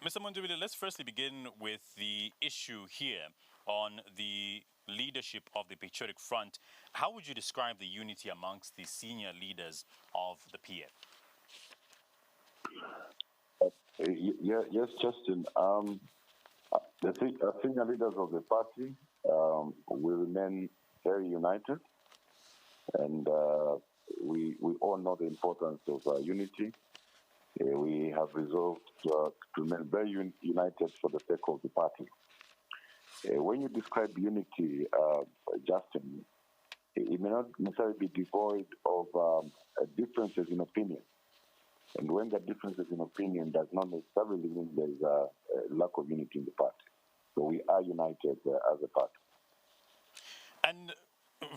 Mr. Mundubile, let's firstly begin with the issue here on the leadership of the Patriotic Front. How would you describe the unity amongst the senior leaders of the PF? Yes, Justin. The senior leaders of the party will remain very united, and we all know the importance of unity. We have resolved to remain very united for the sake of the party. When you describe unity, Justin, it may not necessarily be devoid of differences in opinion. And when the differences in opinion does not necessarily mean there is a lack of unity in the party. So we are united as a party. And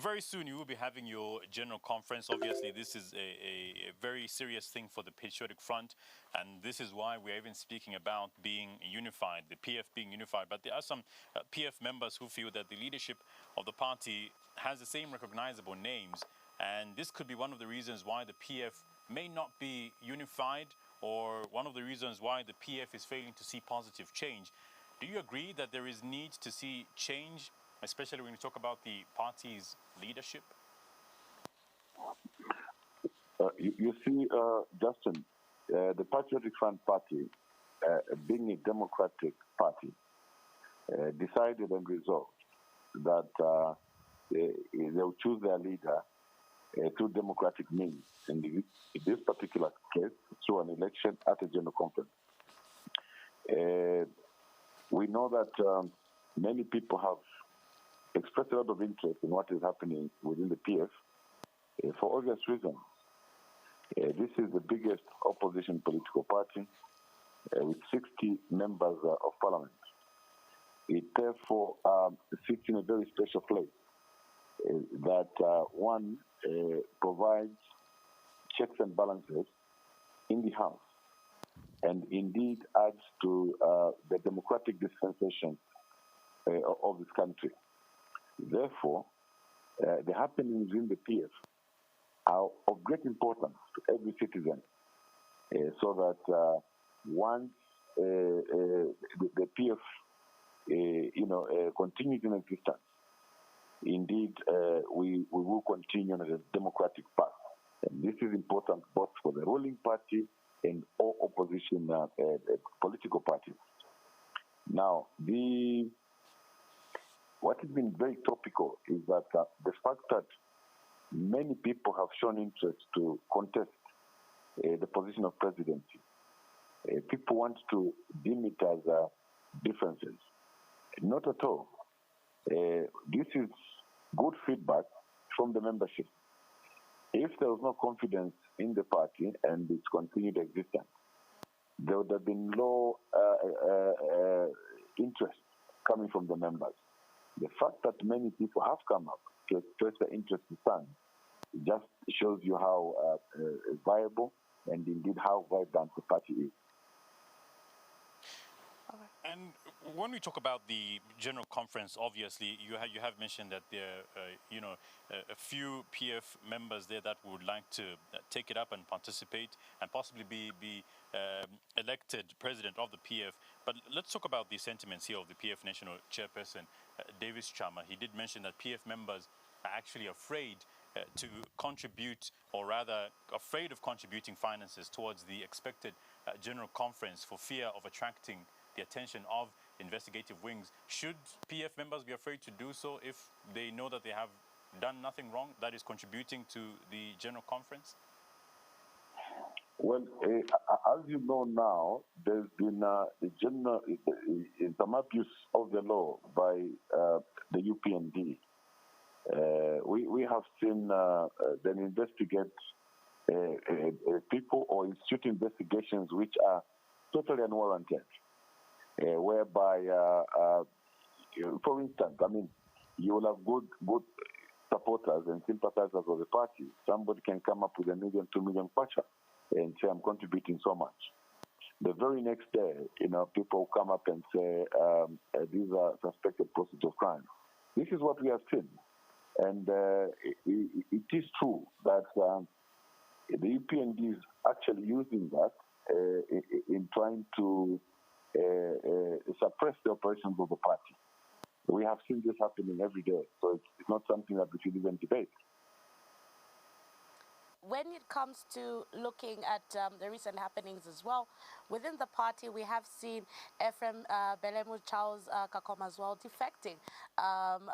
very soon you will be having your general conference. Obviously, this is a very serious thing for the Patriotic Front, and this is why we're even speaking about being unified, the PF being unified. But there are some PF members who feel that the leadership of the party has the same recognizable names, and this could be one of the reasons why the PF may not be unified, or one of the reasons why the PF is failing to see positive change. Do you agree that there is need to see change, especially when you talk about the party's leadership? You see, Justin, the Patriotic Front Party, being a democratic party, decided and resolved that they will choose their leader through democratic means, in this particular case, through an election at a general conference. We know that many people have expressed a lot of interest in what is happening within the PF for obvious reasons. This is the biggest opposition political party with 60 members of parliament. It therefore sits in a very special place that one provides checks and balances in the House, and indeed adds to the democratic dispensation of this country. Therefore, the happenings in the PF are of great importance to every citizen, so that once the PF, continues in existence, indeed, we will continue on a democratic path. And this is important both for the ruling party and all opposition political parties. Now, what has been very topical is that the fact that many people have shown interest to contest the position of presidency. People want to deem it as differences. Not at all. This is good feedback from the membership. If there was no confidence in the party and its continued existence, there would have been low interest coming from the members. The fact that many people have come up to express their interest in stand just shows you how viable and indeed how vibrant the party is. And when we talk about the general conference, obviously you have mentioned that there are a few PF members there that would like to take it up and participate and possibly be elected president of the PF. But let's talk about the sentiments here of the PF National Chairperson, Davis Chama. He did mention that PF members are actually afraid to contribute, or rather afraid of contributing finances towards the expected general conference for fear of attracting the attention of investigative wings. Should PF members be afraid to do so if they know that they have done nothing wrong that is contributing to the general conference? Well, as you know now, there's been some abuse of the law by the UPND. We have seen them investigate people or institute investigations which are totally unwarranted. Whereby, for instance, you will have good supporters and sympathizers of the party. Somebody can come up with 1 million, 2 million kwacha and say, I'm contributing so much. The very next day, people come up and say, these are suspected proceeds of crime. This is what we have seen. And it is true that the UPND is actually using that in trying to suppress the operations of the party. We have seen this happening every day, so it's not something that we should even debate. When it comes to looking at the recent happenings as well, within the party, we have seen Ephraim, Belemu, Charles Kakoma as well defecting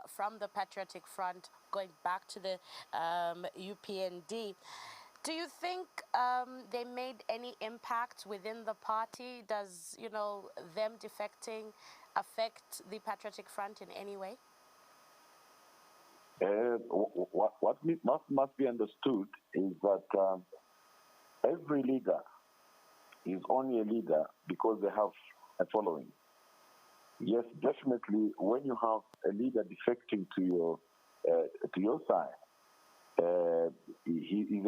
from the Patriotic Front, going back to the UPND. Do you think they made any impact within the party? Does, them defecting affect the Patriotic Front in any way? What must be understood is that every leader is only a leader because they have a following. Yes, definitely, when you have a leader defecting to your side, he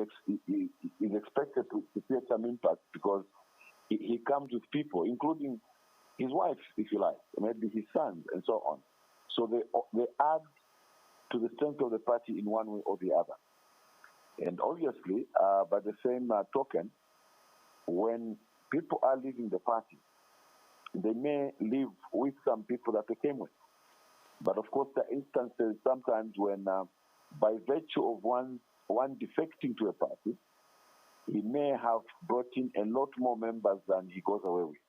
is expected to create some impact because he comes with people, including his wife, if you like, maybe his sons, and so on. So they add to the strength of the party in one way or the other. And obviously, by the same token, when people are leaving the party, they may leave with some people that they came with. But of course, there are instances sometimes when, by virtue of one defecting to a party, he may have brought in a lot more members than he goes away with.